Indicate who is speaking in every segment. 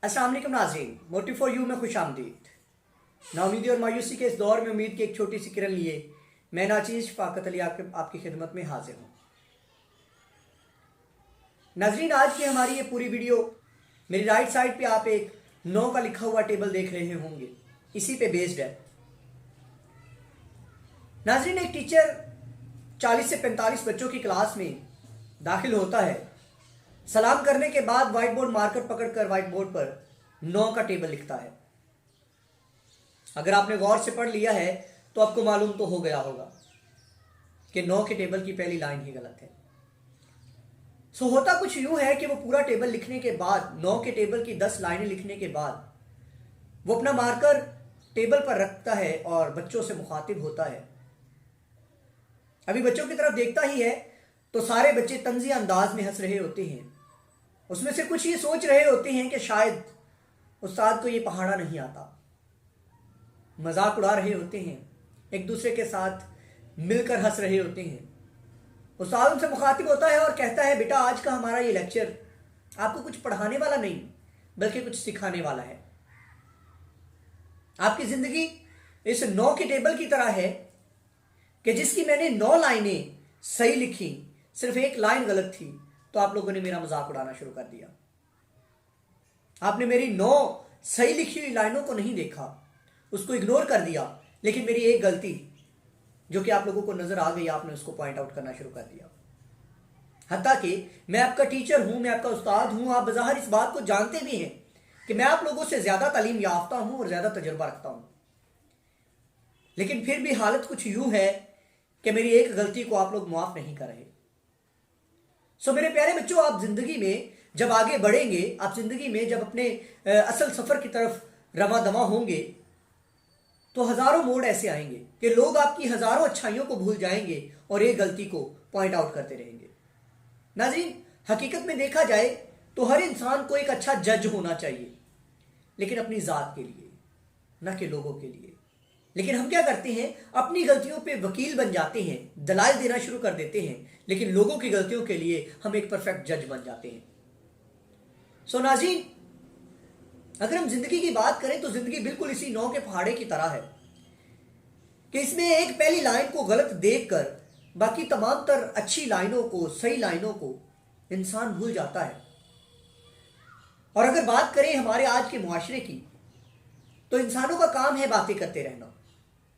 Speaker 1: अस्सलाम वालेकुम नाज़रीन, मोटिव फॉर यू में खुश आमदीद। नाउमीदी और मायूसी के इस दौर में उम्मीद की एक छोटी सी किरण लिए मैं नाचीज़ शफाकत अली आपकी खिदमत में हाजिर हूँ। नाज़रीन, आज की हमारी ये पूरी वीडियो, मेरी राइट साइड पे आप एक 9 का लिखा हुआ टेबल देख रहे होंगे, इसी पे बेस्ड है। नाज़रीन, एक टीचर 40 से 45 बच्चों की क्लास में दाखिल होता है। सलाम करने के बाद व्हाइट बोर्ड मार्कर पकड़कर व्हाइट बोर्ड पर 9 का टेबल लिखता है। अगर आपने गौर से पढ़ लिया है तो आपको मालूम तो हो गया होगा कि 9 के टेबल की पहली लाइन ही गलत है। सो होता कुछ यूं है कि वो पूरा टेबल लिखने के बाद, 9 के टेबल की 10 लाइनें लिखने के बाद वो अपना मार्कर टेबल पर रखता है और बच्चों से मुखातिब होता है। अभी बच्चों की तरफ देखता ही है तो सारे बच्चे तंज़िया अंदाज में हंस रहे होते हैं। उसमें से कुछ ये सोच रहे होते हैं कि शायद उस्ताद को ये पहाड़ा नहीं आता। मजाक उड़ा रहे होते हैं, एक दूसरे के साथ मिलकर हंस रहे होते हैं। उस्ताद उनसे मुखातिब होता है और कहता है, बेटा आज का हमारा ये लेक्चर आपको कुछ पढ़ाने वाला नहीं बल्कि कुछ सिखाने वाला है। आपकी जिंदगी इस 9 के टेबल की तरह है कि जिसकी मैंने 9 लाइनें सही लिखी, सिर्फ एक लाइन गलत थी तो आप लोगों ने मेरा मजाक उड़ाना शुरू कर दिया। आपने मेरी 9 सही लिखी हुई लाइनों को नहीं देखा, उसको इग्नोर कर दिया, लेकिन मेरी एक गलती जो कि आप लोगों को नजर आ गई, आपने उसको पॉइंट आउट करना शुरू कर दिया। हत्ता कि मैं आपका टीचर हूं, मैं आपका उस्ताद हूं, आप बज़ाहिर इस बात को जानते भी हैं कि मैं आप लोगों से ज्यादा तालीम याफ्ता हूं और ज्यादा तजुर्बा रखता हूं, लेकिन फिर भी हालत कुछ यूं है कि मेरी एक गलती को आप लोग माफ नहीं कर रहे। सो मेरे प्यारे बच्चों, आप जिंदगी में जब आगे बढ़ेंगे, आप जिंदगी में जब अपने असल सफर की तरफ रवा दवा होंगे, तो हजारों मोड़ ऐसे आएंगे कि लोग आपकी हजारों अच्छाइयों को भूल जाएंगे और एक गलती को पॉइंट आउट करते रहेंगे। नाज़रीन, हकीकत में देखा जाए तो हर इंसान को एक अच्छा जज होना चाहिए, लेकिन अपनी जात के लिए, ना कि लोगों के लिए। लेकिन हम क्या करते हैं, अपनी गलतियों पे वकील बन जाते हैं, दलाल देना शुरू कर देते हैं, लेकिन लोगों की गलतियों के लिए हम एक परफेक्ट जज बन जाते हैं। सो नाज़रीन, अगर हम जिंदगी की बात करें तो जिंदगी बिल्कुल इसी 9 के पहाड़े की तरह है कि इसमें एक पहली लाइन को गलत देखकर बाकी तमाम तर अच्छी लाइनों को, सही लाइनों को इंसान भूल जाता है। और अगर बात करें हमारे आज के मुआशरे की, तो इंसानों का काम है बातें करते रहना।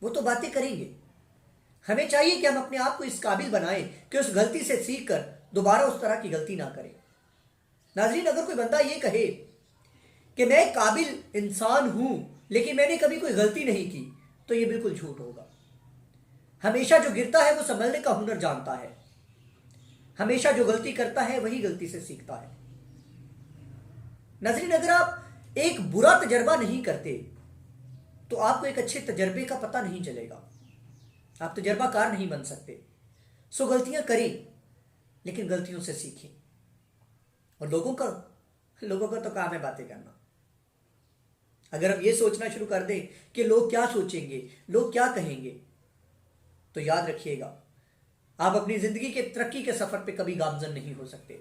Speaker 1: वो तो बातें करेंगे, हमें चाहिए कि हम अपने आप को इस काबिल बनाएं कि उस गलती से सीख कर दोबारा उस तरह की गलती ना करें। नाज़रीन, अगर कोई बंदा ये कहे कि मैं एक काबिल इंसान हूं लेकिन मैंने कभी कोई गलती नहीं की, तो ये बिल्कुल झूठ होगा। हमेशा जो गिरता है वो संभलने का हुनर जानता है, हमेशा जो गलती करता है वही गलती से सीखता है। नाज़रीन, अगर आप एक बुरा तजर्बा नहीं करते तो आपको एक अच्छे तजर्बे का पता नहीं चलेगा, आप तजर्बाकार नहीं बन सकते। सो गलतियां करें, लेकिन गलतियों से सीखें। और लोगों का तो काम है बातें करना। अगर हम ये सोचना शुरू कर दें कि लोग क्या सोचेंगे, लोग क्या कहेंगे, तो याद रखिएगा, आप अपनी जिंदगी के तरक्की के सफर पे कभी गामजन नहीं हो सकते।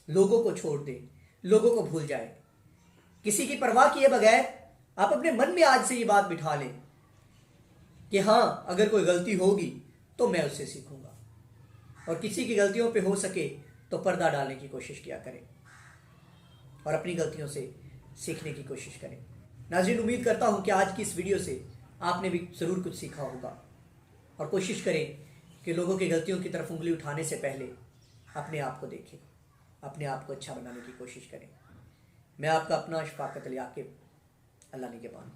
Speaker 1: लोगों को छोड़ दें, लोगों को भूल जाएं, किसी की परवाह किए बगैर आप अपने मन में आज से ये बात बिठा लें कि हां, अगर कोई गलती होगी तो मैं उससे सीखूंगा। और किसी की गलतियों पे हो सके तो पर्दा डालने की कोशिश किया करें और अपनी गलतियों से सीखने की कोशिश करें। नाज़रीन, उम्मीद करता हूं कि आज की इस वीडियो से आपने भी ज़रूर कुछ सीखा होगा। और कोशिश करें कि लोगों की गलतियों की तरफ उंगली उठाने से पहले अपने आप को देखें, अपने आप को अच्छा बनाने की कोशिश करें। मैं आपका अपना शफाकत अली आकिब, अल्लाह निगहबान।